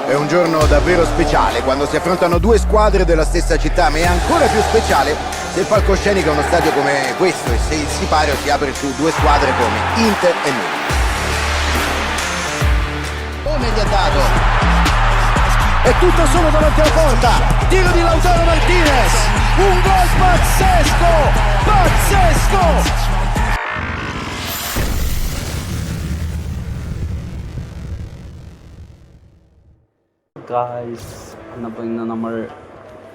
È un giorno davvero speciale quando si affrontano due squadre della stessa città, ma è ancora più speciale se il palcoscenico è uno stadio come questo e se il sipario si apre su due squadre come Inter e Milan. Immediatato. È tutto solo davanti alla porta. Tiro di Lautaro Martinez. Un gol pazzesco! Pazzesco! Guys എന്നപ്പോൾ ഇന്ന് നമ്മൾ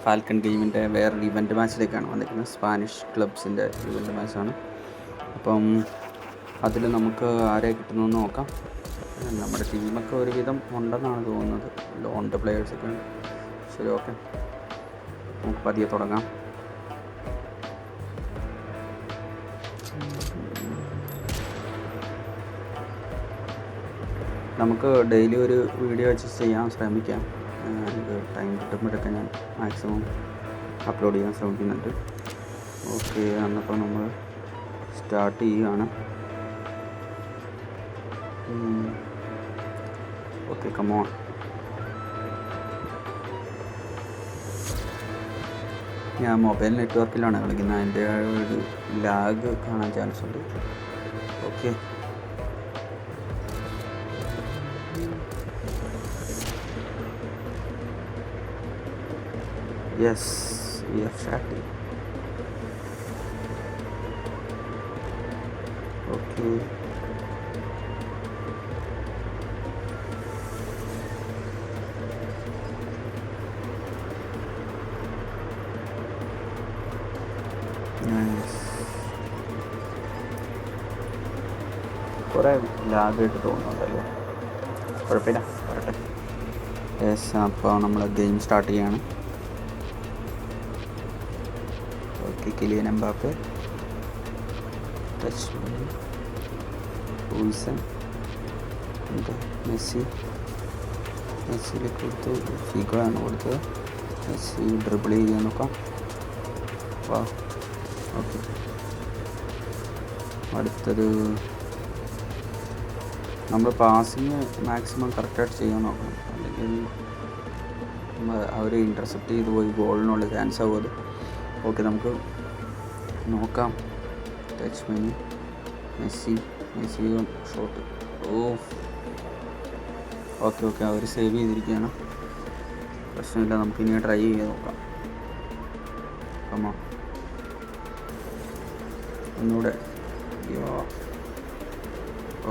Falcon ഗെയിമിൻ്റെ വേറൊരു event മാച്ചിലേക്കാണ് വന്നിരിക്കുന്നത്. Spanish ക്ലബ്സിൻ്റെ event മാച്ചാണ്. അപ്പം അതിൽ നമുക്ക് ആരെ കിട്ടുന്നതെന്ന് നോക്കാം. നമ്മുടെ ടീമൊക്കെ ഒരുവിധം ഉണ്ടെന്നാണ് തോന്നുന്നത്. ലോണിൻ്റെ പ്ലെയേഴ്സൊക്കെ ഉണ്ട്. ശരി, ഓക്കെ, നമുക്ക് പതിയെ തുടങ്ങാം. നമുക്ക് ഡെയിലി ഒരു വീഡിയോ വെച്ച് ചെയ്യാൻ ശ്രമിക്കാം. എനിക്ക് ടൈം കിട്ടുമ്പോഴൊക്കെ ഞാൻ മാക്സിമം അപ്ലോഡ് ചെയ്യാൻ ശ്രമിക്കുന്നുണ്ട്. ഓക്കെ, എന്നപ്പോൾ നമ്മൾ സ്റ്റാർട്ട് ചെയ്യുകയാണ്. Okay, come on. ഞാൻ മൊബൈൽ നെറ്റ്വർക്കിലാണ് കളിക്കുന്നത്. അതിൻ്റെ ഒരു ലാഗ് കാണാൻ ചാൻസ് ഉണ്ട്. Okay, yes, we have started. Okay, nice. കുറേ ലാഗായിട്ട് തോന്നുന്നുണ്ടല്ലോ. കുഴപ്പമില്ല, വരട്ടെ. യെസ്, അപ്പോൾ നമ്മൾ ഗെയിം സ്റ്റാർട്ട് ചെയ്യാണ്. കിലിയൻ എംബാപ്പെ, ടച്ച് ഹൂസൻ, മെസ്സിയിലേക്ക് കൊടുത്ത് ഫിഗോ ആണ് കൊടുത്തത്. മെസ്സി ഡ്രിബിൾ ചെയ്യാൻ നോക്കാം. വാ, ഓക്കെ. അടുത്തത് നമ്മൾ പാസിങ് മാക്സിമം കറക്റ്റായിട്ട് ചെയ്യാൻ നോക്കണം, അല്ലെങ്കിൽ അവർ ഇൻ്റർസെപ്റ്റ് ചെയ്ത് പോയി ഗോളിനുള്ള ചാൻസ് ആവും അത്. ഓക്കെ, നമുക്ക് നോക്കാം. Touch menu, Messi shot. Okay, അവർ സേവ് ചെയ്തിരിക്കുകയാണ്. പ്രശ്നമില്ല, നമുക്കിനി ട്രൈ ചെയ്ത് നോക്കാം. കമാ, ഒന്നുകൂടെ.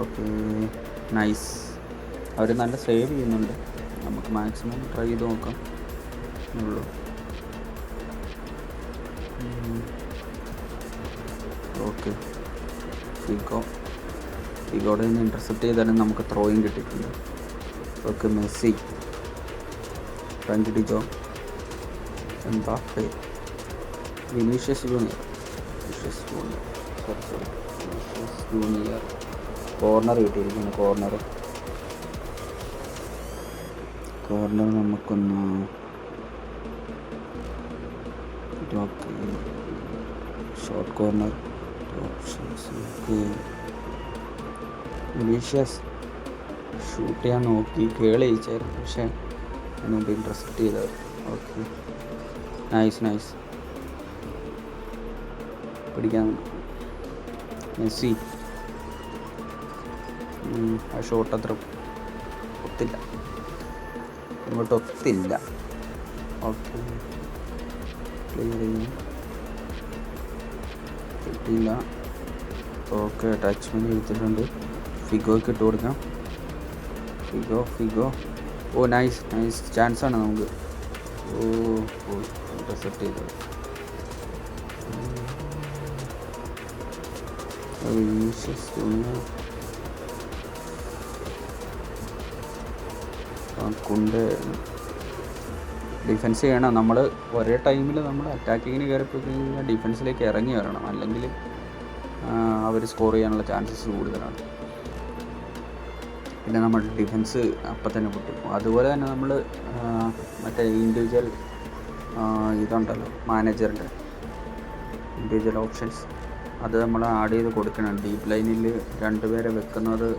Okay, nice. അവർ നല്ല സേവ് ചെയ്യുന്നുണ്ട്. നമുക്ക് മാക്സിമം ട്രൈ ചെയ്ത് നോക്കാം എന്നുള്ളൂ. ഓക്കെ, ഫിഗോടെ നിന്ന് ഇൻ്റർസെപ്റ്റ് ചെയ്താലും നമുക്ക് ത്രോയും കിട്ടിയിട്ടുണ്ട്. Okay, Messi, Frank de Jong, Mbappe, Vinicius Junior. Corner കിട്ടിയിരിക്കുന്നു. കോർണർ നമുക്കൊന്ന് short corner options. Vinicius shoot ചെയ്യാൻ നോക്കി, കേളി ജയിച്ചായിരുന്നു, പക്ഷേ അതിന് മുമ്പ് ഇൻ്റർസെപ്റ്റ് ചെയ്തത്. Okay, nice. പിടിക്കാൻ മെസ്സി. ആ ഷോട്ട് അത്ര ഇങ്ങോട്ട് ഒത്തില്ല. ഓക്കെ, ക്ലിയർ ചെയ്യാം, കിട്ടിയില്ല. ഓക്കെ, ടച്ച് മെനു എടുത്തിട്ടുണ്ട്. ഫിഗോയ്ക്ക് ഇട്ട് കൊടുക്കാം. ഫിഗോ. ഓ, നൈസ് ചാൻസാണ് നമുക്ക്. ഇൻ്റർസെപ്റ്റ് ചെയ്തത്. കൊണ്ട് ഡിഫെൻസ് ചെയ്യണം. നമ്മൾ ഒരേ ടൈമിൽ നമ്മൾ അറ്റാക്കിങ്ങിന് കയറിപ്പോയി കഴിഞ്ഞാൽ ഡിഫെൻസിലേക്ക് ഇറങ്ങി വരണം, അല്ലെങ്കിൽ അവർ സ്കോർ ചെയ്യാനുള്ള ചാൻസസ് കൂടുതലാണ്. പിന്നെ നമ്മൾ ഡിഫെൻസ് അപ്പം തന്നെ പൊട്ടും. അതുപോലെ തന്നെ നമ്മൾ മറ്റേ ഇൻഡിവിജ്വൽ ഇതുണ്ടല്ലോ, മാനേജറിൻ്റെ ഇൻഡിവിജ്വൽ ഓപ്ഷൻസ്, അത് നമ്മൾ ആഡ് ചെയ്ത് കൊടുക്കണം. ഡീപ്പ് ലൈനിൽ 2 പേരെ വെക്കുന്നത്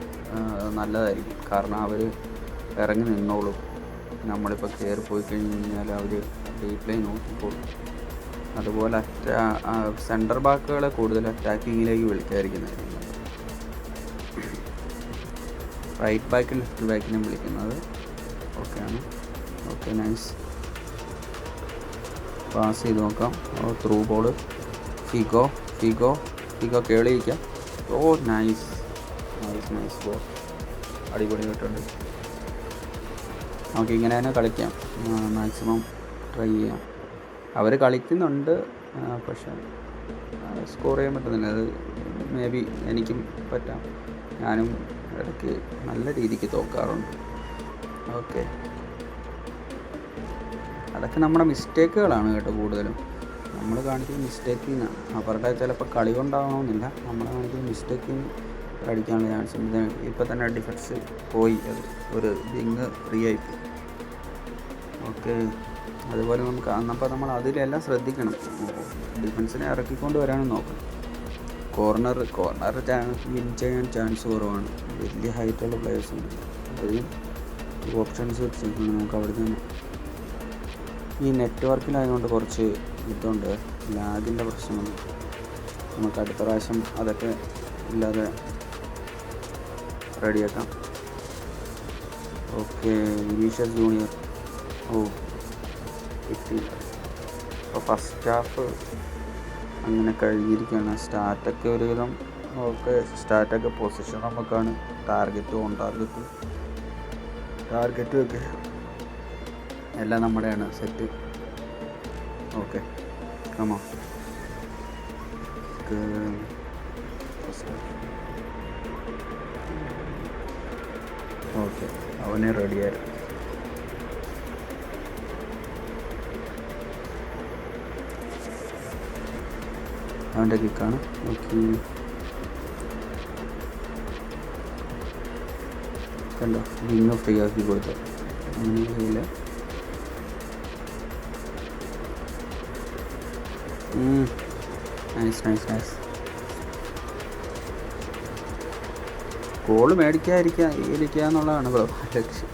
നല്ലതായിരിക്കും, കാരണം അവർ ഇറങ്ങി നിന്നോളും. നമ്മളിപ്പോൾ കയറി പോയി കഴിഞ്ഞാൽ അവർ ഡീപ്ലൈ നോക്കിക്കോളും. അതുപോലെ സെൻറ്റർ ബാക്കുകളെ കൂടുതൽ അറ്റാക്കിങ്ങിലേക്ക് വിളിക്കാതിരിക്കുന്നതായിരിക്കും. റൈറ്റ് ബാക്കും ലെഫ്റ്റ് ബാക്കിനും വിളിക്കുന്നത് ഓക്കെയാണ്. Okay, nice. പാസ് ചെയ്ത് നോക്കാം. Through ball. ഫിഗോ കേളിയിക്കാം. ഓ നൈസ് ബോൾ, അടിപൊളി കിട്ടുന്നുണ്ട്. നമുക്ക് ഇങ്ങനെ തന്നെ കളിക്കാം, മാക്സിമം ട്രൈ ചെയ്യാം. അവർ കളിക്കുന്നുണ്ട്, പക്ഷേ സ്കോർ ചെയ്യാൻ പറ്റുന്നില്ല. അത് മേ ബി എനിക്കും പറ്റാം. ഞാനും ഇടയ്ക്ക് നല്ല രീതിക്ക് തോക്കാറുണ്ട്. ഓക്കെ, അതൊക്കെ നമ്മുടെ മിസ്റ്റേക്കുകളാണ് കേട്ടോ. കൂടുതലും നമ്മൾ കാണിക്കുന്ന മിസ്റ്റേക്കിൽ നിന്നാണ്. അവരുടെ ചിലപ്പോൾ കളി കൊണ്ടാവണമെന്നില്ല, നമ്മൾ കാണിക്കുന്ന മിസ്റ്റേക്കിൽ നിന്ന് അടിക്കാനുള്ള ചാൻസ് ഉണ്ട്. ഇപ്പോൾ തന്നെ ഡിഫൻസ് പോയി, അത് ഒരു വിങ് ഫ്രീ ആയിപ്പോയി. ഓക്കെ, അതുപോലെ നമുക്ക് അപ്പോൾ നമ്മൾ അതിലെല്ലാം ശ്രദ്ധിക്കണം. ഡിഫൻസിനെ ഇറക്കിക്കൊണ്ട് വരാനും നോക്കണം. കോർണർ വിൻ ചെയ്യാൻ ചാൻസ് കുറവാണ്. വലിയ ഹൈറ്റുള്ള പ്ലെയേഴ്സുണ്ട്. അതിലും ഓപ്ഷൻസ് വെച്ചിട്ടുണ്ട് നമുക്ക് അവിടെ തന്നെ. ഈ നെറ്റ്വർക്കിലായതുകൊണ്ട് കുറച്ച് ഇതുണ്ട്, ലാഗിൻ്റെ പ്രശ്നമുണ്ട്. നമുക്ക് അടുത്ത പ്രാവശ്യം അതൊക്കെ ഇല്ലാതെ റെഡിയാക്കാം. Okay, Vinicius junior. കിട്ടിയില്ല. അപ്പോൾ ഫസ്റ്റ് ഹാഫ് അങ്ങനെ കഴിഞ്ഞിരിക്കുകയാണ്. സ്റ്റാറ്റൊക്കെ ഒരുവിധം ഓക്കെ. സ്റ്റാറ്റൊക്കെ പൊസിഷൻ നമുക്കാണ്. ഓൺ ടാർഗറ്റും ഒക്കെ എല്ലാം നമ്മുടെയാണ്. സെറ്റ്. Okay, come on. ഓക്കെ, അവനെ റെഡിയായിരുന്നു. അവൻ്റെ കിക്കാണ്. ഓക്കെ, കണ്ടോ, വിങ്ങ് ഫ്രീ ആക്കി കൊടുത്തു. അങ്ങനെയില്ല. നൈസ്. ഗോള് മേടിക്കാതിരിക്കുക എന്നുള്ളതാണ് ലക്ഷ്യം.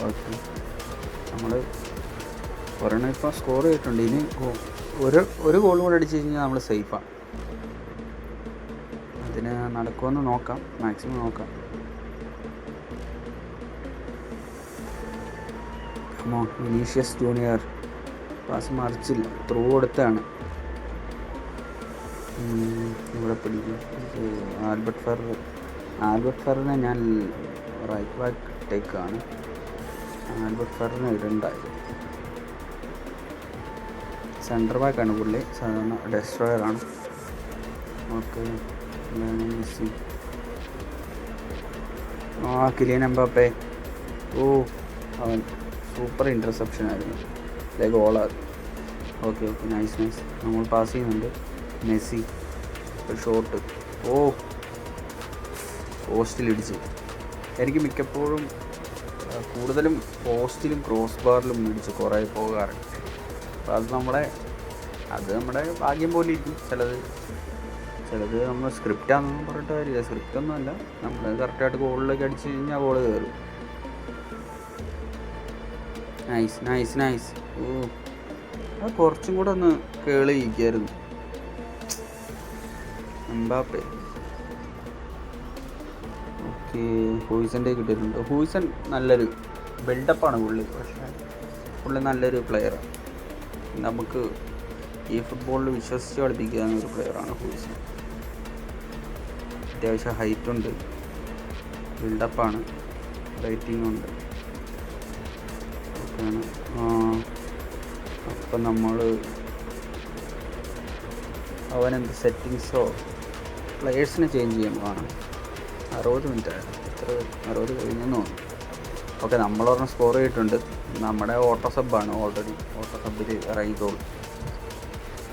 ഓക്കെ, നമ്മൾ ഒരെണ്ണം ഇപ്പോൾ സ്കോർ ചെയ്തിട്ടുണ്ട്. ഇനി ഒരു ഗോൾ കൂടെ അടിച്ചു കഴിഞ്ഞാൽ നമ്മൾ സേഫാണ്. അതിന് നടക്കുമെന്ന് നോക്കാം, മാക്സിമം നോക്കാം. വിനീഷ്യസ് ജൂനിയർ പാസ് മറിച്ചില്ല, ത്രൂ കൊടുത്താണ്. ഇവിടെ പിടിക്കും. ആൽബർട്ട് ഫെറിനെ ഞാൻ റൈറ്റ് ബാക്ക് ടേക്കാണ്. ആൽബർട്ട് ഫെറിനെ ഇടണ്ടായി. സെൻറ്റർ ബാക്കാണ് പുള്ളി, സാധാരണ ഡെസ്ട്രോയറാണ്. Okay, Messi. Kylian Mbappe. അവൻ സൂപ്പർ ഇൻ്റർസെപ്ഷൻ ആയിരുന്നു. ഗോളാണ്. Okay, nice. നമ്മൾ പാസ് ചെയ്യുന്നുണ്ട്. മെസ്സി ഒരു ഷോട്ട്. പോസ്റ്റിലിടിച്ച്. എനിക്ക് മിക്കപ്പോഴും കൂടുതലും പോസ്റ്റിലും ക്രോസ് ബാറിലും ഇടിച്ച് കുറേ പോകാറുണ്ട്. അപ്പോൾ അത് നമ്മുടെ ഭാഗ്യം പോലെ ഇരിക്കും. ചിലത് നമ്മൾ സ്ക്രിപ്റ്റാണെന്ന് പറഞ്ഞിട്ട് കാര്യമില്ല. സ്ക്രിപ്റ്റൊന്നുമല്ല, നമ്മൾ കറക്റ്റായിട്ട് ഗോളിലേക്ക് അടിച്ച് കഴിഞ്ഞാൽ ഗോൾ കയറും. നൈസ്. അത് കുറച്ചും കൂടെ ഒന്ന് കേളിയിരിക്കായിരുന്നു. എംബാപ്പെ. ഓക്കെ, ഹൂയിസൻ്റെ കിട്ടിയിട്ടുണ്ട്. ഹൂയിസൺ നല്ലൊരു ബിൽഡപ്പാണ് പുള്ളി. പക്ഷേ പുള്ളി നല്ലൊരു പ്ലെയറാണ്. നമുക്ക് ഈ ഫുട്ബോളിൽ വിശ്വസിച്ച് കളിപ്പിക്കാവുന്ന ഒരു പ്ലെയറാണ് ഹൂയിസൺ. അത്യാവശ്യം ഹൈറ്റുണ്ട്, ബിൽഡപ്പാണ്, റേറ്റിംഗുണ്ട്. ഓക്കെയാണ്. അപ്പം നമ്മൾ അവനെന്ത് സെറ്റിങ്സോ പ്ലെയേഴ്സിനെ ചേഞ്ച് ചെയ്യുമ്പോഴാണ് 60 മിനിറ്റ് 60 കഴിഞ്ഞെന്ന് തോന്നുന്നു. ഓക്കെ, നമ്മളൊരെണ്ണം സ്കോർ ചെയ്തിട്ടുണ്ട്. നമ്മുടെ ഓട്ടോ സബ്ബാണ്. ഓൾറെഡി ഓട്ടോ സബ്ബിൽ ഇറങ്ങിക്കോളും.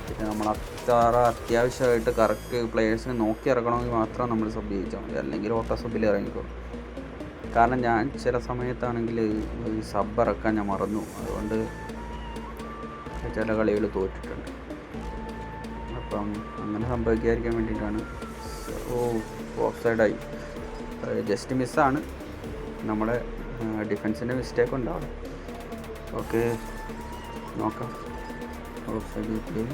പിന്നെ നമ്മൾ അത്യാവശ്യമായിട്ട് കറക്റ്റ് പ്ലെയേഴ്സിനെ നോക്കി ഇറക്കണമെങ്കിൽ മാത്രം നമ്മൾ സബ് ചെയ്യിച്ചാൽ മതി, അല്ലെങ്കിൽ ഓട്ടോ സബ്ബിൽ ഇറങ്ങിക്കോളും. കാരണം ഞാൻ ചില സമയത്താണെങ്കിൽ ഈ സബ് ഇറക്കാൻ ഞാൻ മറന്നു. അതുകൊണ്ട് ചില കളികൾ തോറ്റിട്ടുണ്ട്. അപ്പം അങ്ങനെ സംഭവിക്കാതിരിക്കാൻ വേണ്ടിയിട്ടാണ്. ഓഫ് സൈഡായി, ജസ്റ്റ് മിസ്സാണ്. നമ്മുടെ ഡിഫൻസിൻ്റെ മിസ്റ്റേക്ക് ഉണ്ടാവും. ഓക്കെ, നോക്കാം. ഓഫ് സൈഡ് കിട്ടി.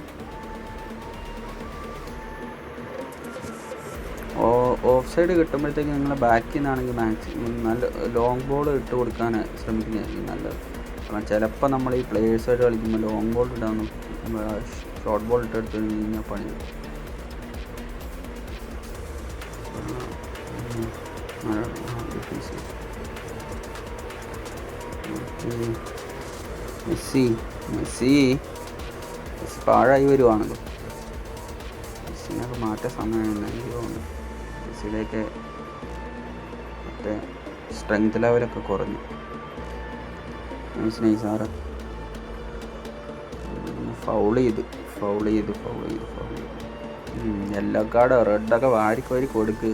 ഓഫ് സൈഡ് കിട്ടുമ്പോഴത്തേക്ക് നിങ്ങളെ ബാക്കിൽ നിന്നാണെങ്കിൽ മാക്സിമം നല്ല ലോങ് ബോൾ ഇട്ട് കൊടുക്കാൻ ശ്രമിക്കുന്നതായിരിക്കും നല്ലത്. കാരണം ചിലപ്പോൾ നമ്മൾ ഈ പ്ലേയേഴ്സായിട്ട് കളിക്കുമ്പോൾ ലോങ് ബോൾ ഇടാൻ ഷോർട്ട് ബോൾ ഇട്ടെടുത്ത് കഴിഞ്ഞാൽ പണി. മെസ്സി പാഴായി വരുവാണല്ലോ. മെസ്സിനൊക്കെ മാറ്റാൻ സമയമാണ് എനിക്ക് തോന്നുന്നു. മെസ്സിയുടെയൊക്കെ മറ്റേ സ്ട്രെങ്ത് ലെവലൊക്കെ കുറഞ്ഞു. നൈസാറ് ഫൗൾ ചെയ്തു. യെല്ലോ കാർഡ് റെഡൊക്കെ വാരിക്കോരി കൊടുക്ക്.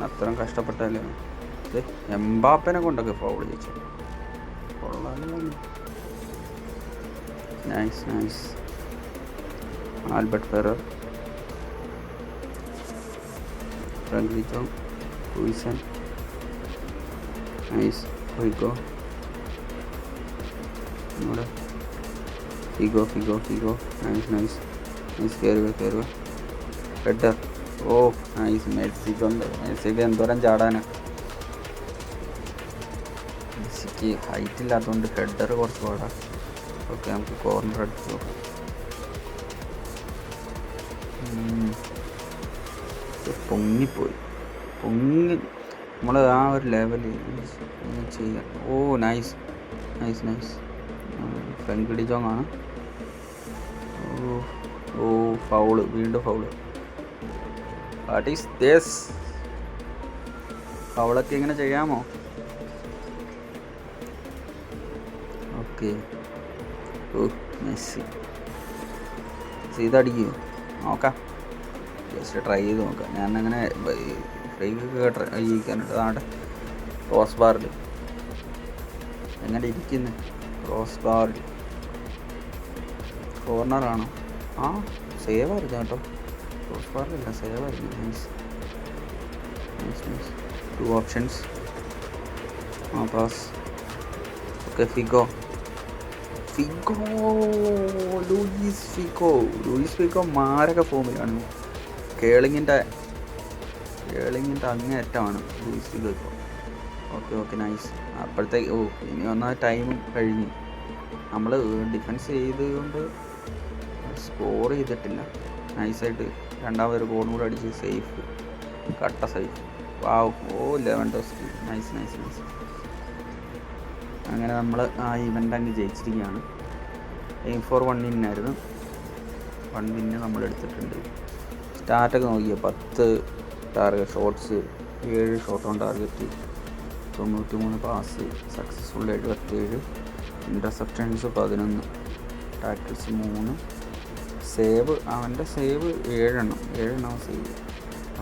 അത്രയും കഷ്ടപ്പെട്ടല്ലേ. ഇത് എംബാപ്പനെ കൊണ്ടൊക്കെ ഫൗൾ ചെയ്യിച്ചു. Nice. Albert Ferrer, Frank de Jong, Huijsen. Nice. Figo nice. കയറുക. ഹെഡർ. Oh nice. മെസ്സിക്ക് എന്തോരം ചാടാനാണ്. മെസ്സിക്ക് ഹൈറ്റ് ഇല്ലാത്തതുകൊണ്ട് ഹെഡർ കുറച്ച് പാടാം. ഓക്കെ, നമുക്ക് കോർണർ അടിച്ചു നോക്കാം. പൊങ്ങി നമ്മൾ ആ ഒരു ലെവലിൽ ചെയ്യാം. Oh nice. Frank de Jong ആണ്. ഓ ഫൗള്, വീണ്ടും ഫൗള്. What is this? ഫൗളൊക്കെ ഇങ്ങനെ ചെയ്യാമോ? ഓക്കെ. മെസ്സി ഇതടിക്കുമോ? നോക്കാം, ജസ്റ്റ് ട്രൈ ചെയ്ത് നോക്കാം. ഞാനങ്ങനെ ഫ്രീക്കൊക്കെ ട്രൈ ചെയ്യിക്കാനുണ്ട്. അതാണ്ട് ക്രോസ് ബാറിൽ എങ്ങനെ ഇരിക്കുന്നത്? ക്രോസ് ബാറിൽ കോർണറാണോ? ആ സേവായിരുന്നു കേട്ടോ. ക്രോസ് ബാറിലല്ല, സേവായിരുന്നു. Nice. 2 options. Pass. Okay, Figo. Luis Figo മാരക ഫോമിലാണ്. കേളിങ്ങിൻ്റെ അങ്ങേയറ്റമാണ് ലൂയിസ് ഫിഗോ ഇപ്പോൾ. Okay nice. അപ്പോഴത്തേക്ക് ഇനി വന്നാൽ ടൈമും കഴിഞ്ഞു. നമ്മൾ ഡിഫൻസ് ചെയ്തുകൊണ്ട് സ്കോർ ചെയ്തിട്ടില്ല. നൈസായിട്ട് രണ്ടാമതൊരു ഗോൾ കൂടെ അടിച്ച് സേഫ്, കട്ട സേഫ്. ലെവൻഡോസ്കി. നൈസ്. അങ്ങനെ നമ്മൾ ആ ഇവൻ്റ് അങ്ങ് ജയിച്ചിരിക്കുകയാണ്. Aim four 1 വിന്നായിരുന്നു. 1 വിന്ന് നമ്മൾ എടുത്തിട്ടുണ്ട്. സ്റ്റാറ്റൊക്കെ നോക്കിയാൽ 10 target shots, 7 shot on target, 93 pass successful, 77 interceptions, 11 tackles 3, save അവൻ്റെ സേവ് 7 സേവ്.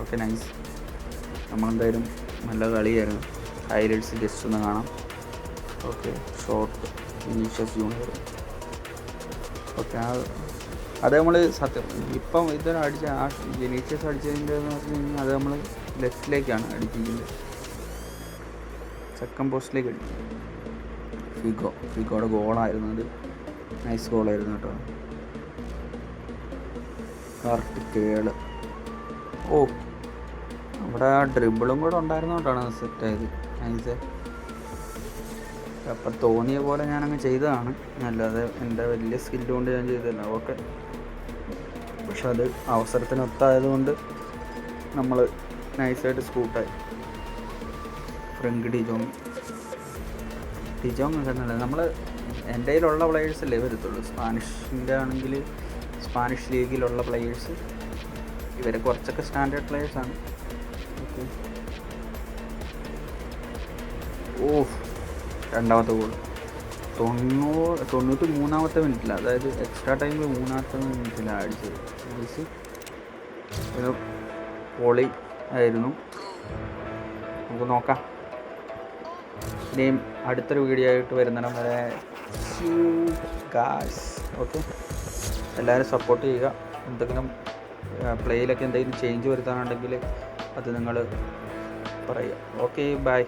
Okay nice. നമ്മളെന്തായാലും നല്ല കളിയായിരുന്നു. ഹൈലൈറ്റ്സ് ജസ്റ്റ് ഒന്ന് കാണാം. Okay, shot Vinicius junior. Okay, അത് നമ്മൾ സത്യം ഇപ്പം ഇതൊരു അടിച്ച ആ വിനീഷ്യസ് അടിച്ചതിൻ്റെ എന്ന് പറഞ്ഞു കഴിഞ്ഞാൽ അത് നമ്മൾ ലെഫ്റ്റിലേക്കാണ് അടിപ്പിക്കുന്നത്, സെക്കൻഡ് പോസ്റ്റിലേക്ക് അടിക്കുന്നത്. ഫിഗോയുടെ ഗോളായിരുന്നു അത്. നൈസ് ഗോളായിരുന്നു കേട്ടോ. കറക്റ്റ് കേള്. അവിടെ ആ ഡ്രിബിളും കൂടെ ഉണ്ടായിരുന്നോണ്ടാണ് സെറ്റായത്. നൈസ്. അപ്പം തോന്നിയ പോലെ ഞാനങ്ങ് ചെയ്തതാണ്, അല്ലാതെ എൻ്റെ വലിയ സ്കില്ല് കൊണ്ട് ഞാൻ ചെയ്തതല്ല. ഓക്കെ, പക്ഷെ അത് അവസരത്തിനൊത്തായതുകൊണ്ട് നമ്മൾ നൈസായിട്ട് സ്കൂട്ടായി. ഫ്രാങ്ക് ഡി ജോങ് ഒക്കെ നല്ല നമ്മൾ എൻ്റെ കയ്യിലുള്ള പ്ലെയേഴ്സല്ലേ വരത്തുള്ളൂ. സ്പാനിഷിൻ്റെ ആണെങ്കിൽ സ്പാനിഷ് ലീഗിലുള്ള പ്ലെയേഴ്സ് ഇവരെ കുറച്ചൊക്കെ സ്റ്റാൻഡേർഡ് പ്ലെയേഴ്സാണ്. ഓക്കെ, രണ്ടാമത്തെ ഗോൾ 93-ാമത്തെ മിനിറ്റിലാണ്, അതായത് എക്സ്ട്രാ ടൈമിൽ 3-ാമത്തെ മിനിറ്റിലാണ് അടിച്ചത്. ഒരു പൊളി ആയിരുന്നു. നമുക്ക് നോക്കാം. ഇനിയും അടുത്തൊരു വീഡിയോ ആയിട്ട് വരുന്നിടം വരെ ഗായ്സ്. ഓക്കെ, എല്ലാവരും സപ്പോർട്ട് ചെയ്യുക. എന്തെങ്കിലും പ്ലേയിലൊക്കെ എന്തെങ്കിലും ചേഞ്ച് വരുത്താനുണ്ടെങ്കിൽ അത് നിങ്ങൾ പറയുക. Okay, by.